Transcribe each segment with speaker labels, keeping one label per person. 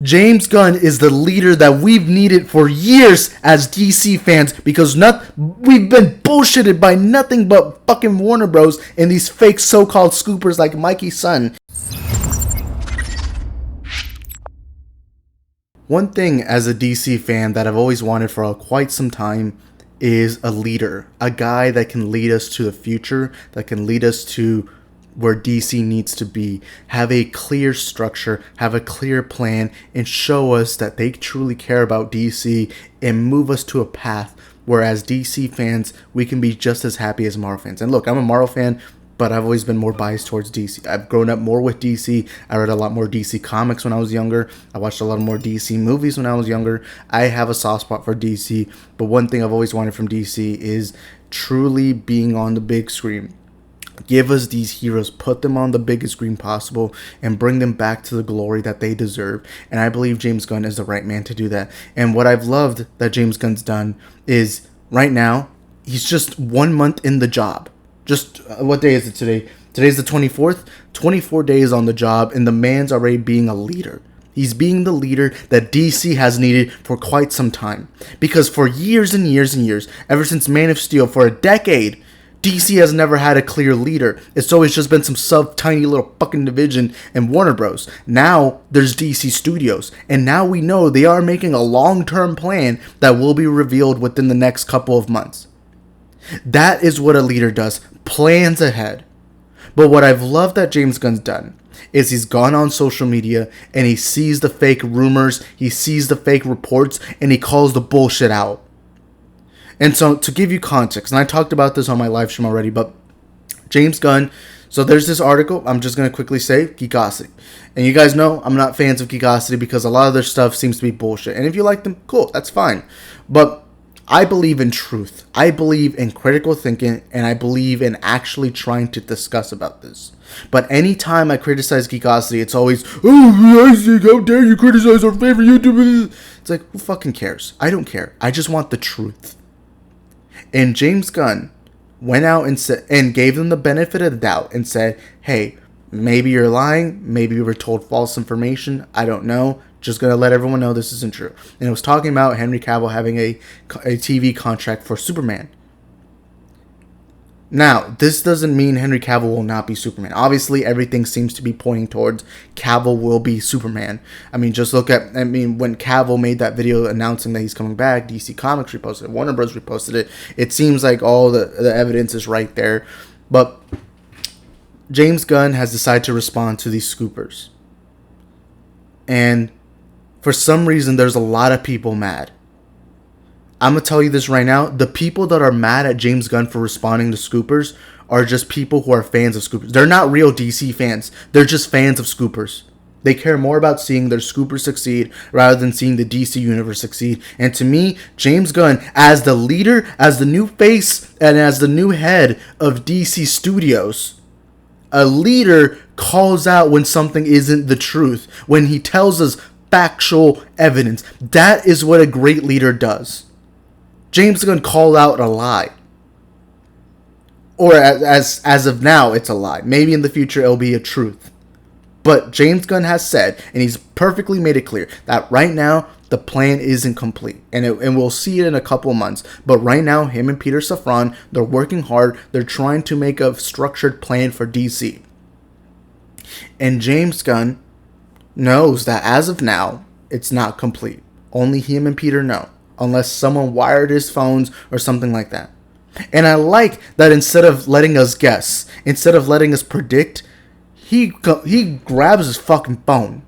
Speaker 1: James Gunn is the leader that we've needed for years as DC fans because we've been bullshitted by nothing but fucking Warner Bros. And these fake so-called scoopers like Mikey's son. One thing as a DC fan that I've always wanted for quite some time is a leader. A guy that can lead us to the future, that can lead us to where DC needs to be, have a clear structure, have a clear plan, and show us that they truly care about DC and move us to a path where as DC fans, we can be just as happy as Marvel fans. And look, I'm a Marvel fan, but I've always been more biased towards DC. I've grown up more with DC. I read a lot more DC comics when I was younger. I watched a lot more DC movies when I was younger. I have a soft spot for DC, but one thing I've always wanted from DC is truly being on the big screen. Give us these heroes, put them on the biggest screen possible, and bring them back to the glory that they deserve. And I believe James Gunn is the right man to do that. And what I've loved that James Gunn's done is right now, he's just 1 month in the job. Just, what day is it today? Today's the 24th. 24 days on the job, and the man's already being a leader. He's being the leader that DC has needed for quite some time. Because for years and years and years, ever since Man of Steel, for a decade, DC has never had a clear leader. It's always just been some tiny little fucking division in Warner Bros. Now there's DC Studios, and now we know they are making a long-term plan that will be revealed within the next couple of months. That is what a leader does, plans ahead. But what I've loved that James Gunn's done is he's gone on social media and he sees the fake rumors, he sees the fake reports, and he calls the bullshit out. And so, to give you context, and I talked about this on my live stream already, but James Gunn, so there's this article, I'm just going to quickly say, Geekosity. And you guys know I'm not fans of Geekosity because a lot of their stuff seems to be bullshit. And if you like them, cool, that's fine. But I believe in truth. I believe in critical thinking, and I believe in actually trying to discuss about this. But anytime I criticize Geekosity, it's always, oh, Isaac, how dare you criticize our favorite YouTuber? It's like, who fucking cares? I don't care. I just want the truth. And James Gunn went out and gave them the benefit of the doubt and said, hey, maybe you're lying. Maybe you were told false information. I don't know. Just going to let everyone know this isn't true. And it was talking about Henry Cavill having a TV contract for Superman. Now, this doesn't mean Henry Cavill will not be Superman. Obviously, everything seems to be pointing towards Cavill will be Superman. I mean, just look at, when Cavill made that video announcing that he's coming back, DC Comics reposted it, Warner Bros. Reposted it. It seems like all the evidence is right there. But James Gunn has decided to respond to these scoopers. And for some reason, there's a lot of people mad. I'm going to tell you this right now. The people that are mad at James Gunn for responding to scoopers are just people who are fans of scoopers. They're not real DC fans. They're just fans of scoopers. They care more about seeing their scoopers succeed rather than seeing the DC universe succeed. And to me, James Gunn, as the leader, as the new face, and as the new head of DC Studios, a leader calls out when something isn't the truth, when he tells us factual evidence. That is what a great leader does. James Gunn called out a lie. Or as of now, it's a lie. Maybe in the future it'll be a truth. But James Gunn has said, and he's perfectly made it clear, that right now the plan isn't complete. And we'll see it in a couple of months. But right now, him and Peter Safran, they're working hard. They're trying to make a structured plan for DC. And James Gunn knows that as of now, it's not complete. Only him and Peter know. Unless someone wired his phones or something like that. And I like that instead of letting us guess, instead of letting us predict, he grabs his fucking phone.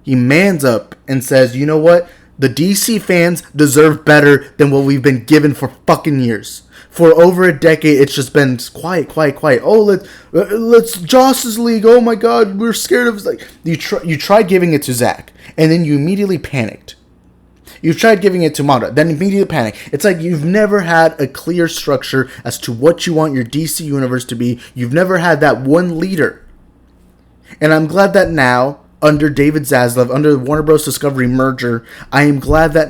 Speaker 1: He mans up and says, you know what? The DC fans deserve better than what we've been given for fucking years. For over a decade, it's just been quiet. Oh, let's Justice League. Oh my God, we're scared of. Like you tried giving it to Zack, and then you immediately panicked. You've tried giving it to Mata, then immediately panic. It's like you've never had a clear structure as to what you want your DC universe to be. You've never had that one leader. And I'm glad that now under David Zaslav, under the Warner Bros. Discovery merger. I am glad that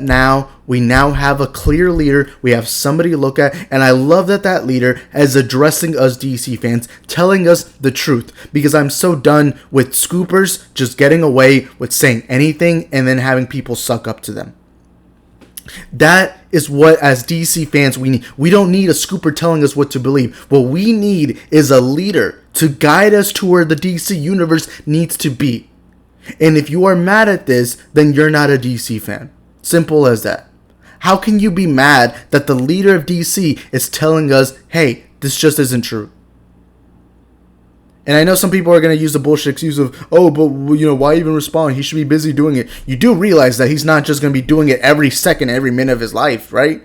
Speaker 1: we now have a clear leader. We have somebody to look at. And I love that that leader is addressing us DC fans, telling us the truth. Because I'm so done with scoopers just getting away with saying anything and then having people suck up to them. That is what, as DC fans, we need. We don't need a scooper telling us what to believe. What we need is a leader to guide us to where the DC universe needs to be. And if you are mad at this, then you're not a DC fan. Simple as that. How can you be mad that the leader of DC is telling us, hey, this just isn't true? And I know some people are going to use the bullshit excuse of, oh, but, why even respond? He should be busy doing it. You do realize that he's not just going to be doing it every second, every minute of his life, right?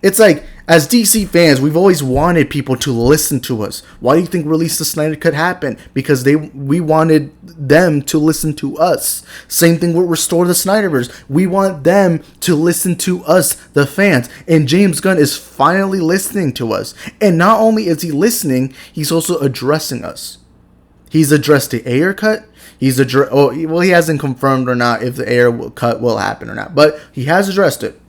Speaker 1: It's like, as DC fans, we've always wanted people to listen to us. Why do you think Release the Snyder Cut happened? Because we wanted them to listen to us. Same thing with Restore the Snyderverse. We want them to listen to us, the fans. And James Gunn is finally listening to us. And not only is he listening, he's also addressing us. He's addressed the Ayer cut. He hasn't confirmed or not if the Ayer cut will happen or not. But he has addressed it.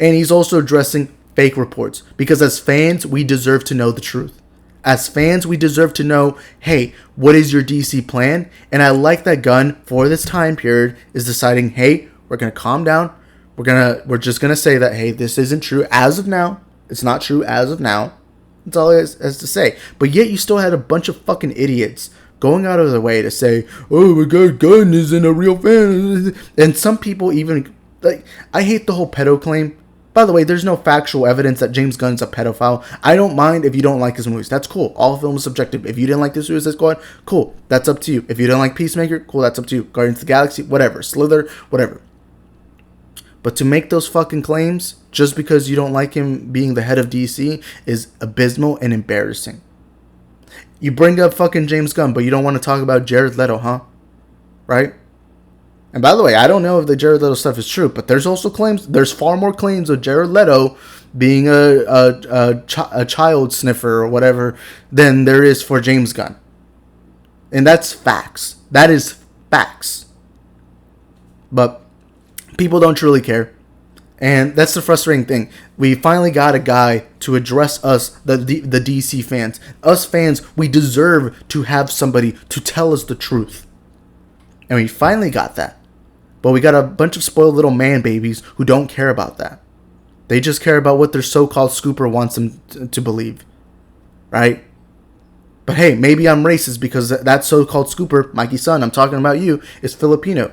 Speaker 1: And he's also addressing fake reports. Because as fans, we deserve to know the truth. As fans, we deserve to know, hey, what is your DC plan? And I like that Gunn, for this time period, is deciding, hey, we're going to calm down. We're just going to say that, hey, this isn't true as of now. It's not true as of now. That's all he has to say. But yet you still had a bunch of fucking idiots going out of their way to say, oh my god, Gunn isn't a real fan. And some people even, I hate the whole pedo claim. By the way, there's no factual evidence that James Gunn's a pedophile. I don't mind if you don't like his movies. That's cool. All film is subjective. If you didn't like the Suicide Squad, cool. That's up to you. If you didn't like Peacemaker, cool. That's up to you. Guardians of the Galaxy, whatever. Slither, whatever. But to make those fucking claims just because you don't like him being the head of DC is abysmal and embarrassing. You bring up fucking James Gunn, but you don't want to talk about Jared Leto, huh? Right? And by the way, I don't know if the Jared Leto stuff is true, but there's also claims. There's far more claims of Jared Leto being a child sniffer or whatever than there is for James Gunn. And that's facts. That is facts. But people don't truly care. And that's the frustrating thing. We finally got a guy to address us, the DC fans. Us fans, we deserve to have somebody to tell us the truth. And we finally got that. But we got a bunch of spoiled little man babies who don't care about that. They just care about what their so-called scooper wants them to believe. Right? But hey, maybe I'm racist because that so-called scooper, Mikey's son, I'm talking about you, is Filipino.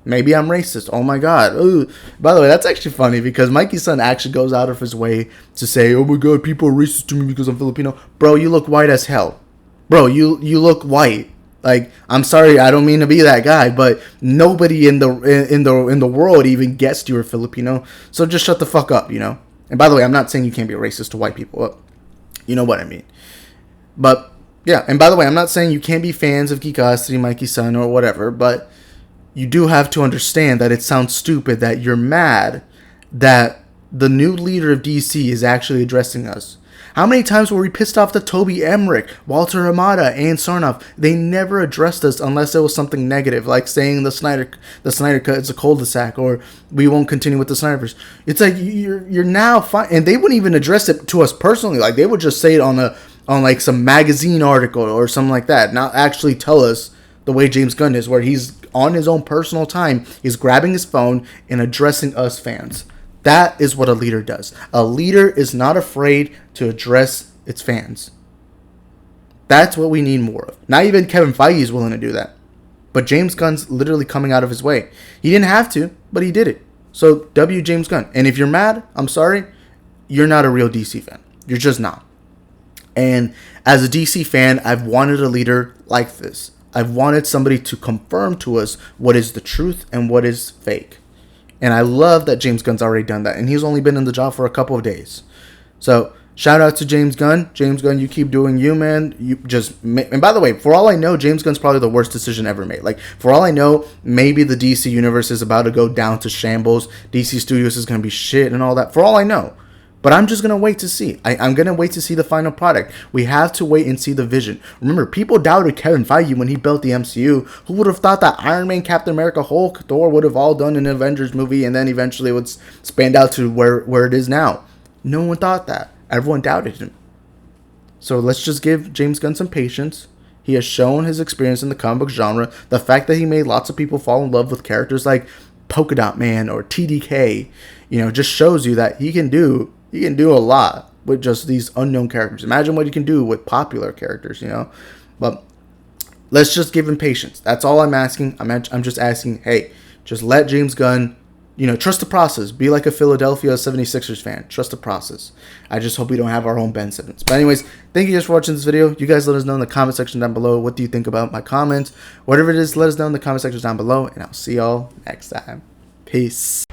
Speaker 1: Maybe I'm racist. Oh my god. Ooh. By the way, that's actually funny because Mikey's son actually goes out of his way to say, oh my god, people are racist to me because I'm Filipino. Bro, you look white as hell. Bro, you look white. Like, I'm sorry, I don't mean to be that guy, but nobody in the world even guessed you were Filipino. So just shut the fuck up, And by the way, I'm not saying you can't be racist to white people. But you know what I mean. But yeah, and by the way, I'm not saying you can't be fans of Geekosity, Mikey's son, or whatever, but you do have to understand that it sounds stupid that you're mad that the new leader of DC is actually addressing us. How many times were we pissed off at Toby Emmerich, Walter Hamada, and Sarnoff? They never addressed us unless it was something negative, like saying the Snyder Cut is a cul-de-sac, or we won't continue with the Snyderverse. It's like you're now fine, and they wouldn't even address it to us personally. Like they would just say it on like some magazine article or something like that, not actually tell us the way James Gunn is, where he's on his own personal time, he's grabbing his phone and addressing us fans. That is what a leader does. A leader is not afraid to address its fans. That's what we need more of. Not even Kevin Feige is willing to do that. But James Gunn's literally coming out of his way. He didn't have to, but he did it. So, W. James Gunn. And if you're mad, I'm sorry, you're not a real DC fan. You're just not. And as a DC fan, I've wanted a leader like this. I've wanted somebody to confirm to us what is the truth and what is fake. And I love that James Gunn's already done that. And he's only been in the job for a couple of days. So, shout out to James Gunn. James Gunn, you keep doing you, man. And by the way, for all I know, James Gunn's probably the worst decision ever made. Like, for all I know, maybe the DC universe is about to go down to shambles. DC Studios is going to be shit and all that. For all I know. But I'm just going to wait to see. I'm going to wait to see the final product. We have to wait and see the vision. Remember, people doubted Kevin Feige when he built the MCU. Who would have thought that Iron Man, Captain America, Hulk, Thor would have all done an Avengers movie and then eventually it would spanned out to where it is now? No one thought that. Everyone doubted him. So let's just give James Gunn some patience. He has shown his experience in the comic book genre. The fact that he made lots of people fall in love with characters like Polka Dot Man or TDK, just shows you that he can do a lot with just these unknown characters. Imagine what he can do with popular characters, But let's just give him patience. That's all I'm asking. I'm just asking, hey, just let James Gunn, trust the process. Be like a Philadelphia 76ers fan. Trust the process. I just hope we don't have our own Ben Simmons. But anyways, thank you guys for watching this video. You guys let us know in the comment section down below. What do you think about my comments? Whatever it is, let us know in the comment section down below. And I'll see y'all next time. Peace.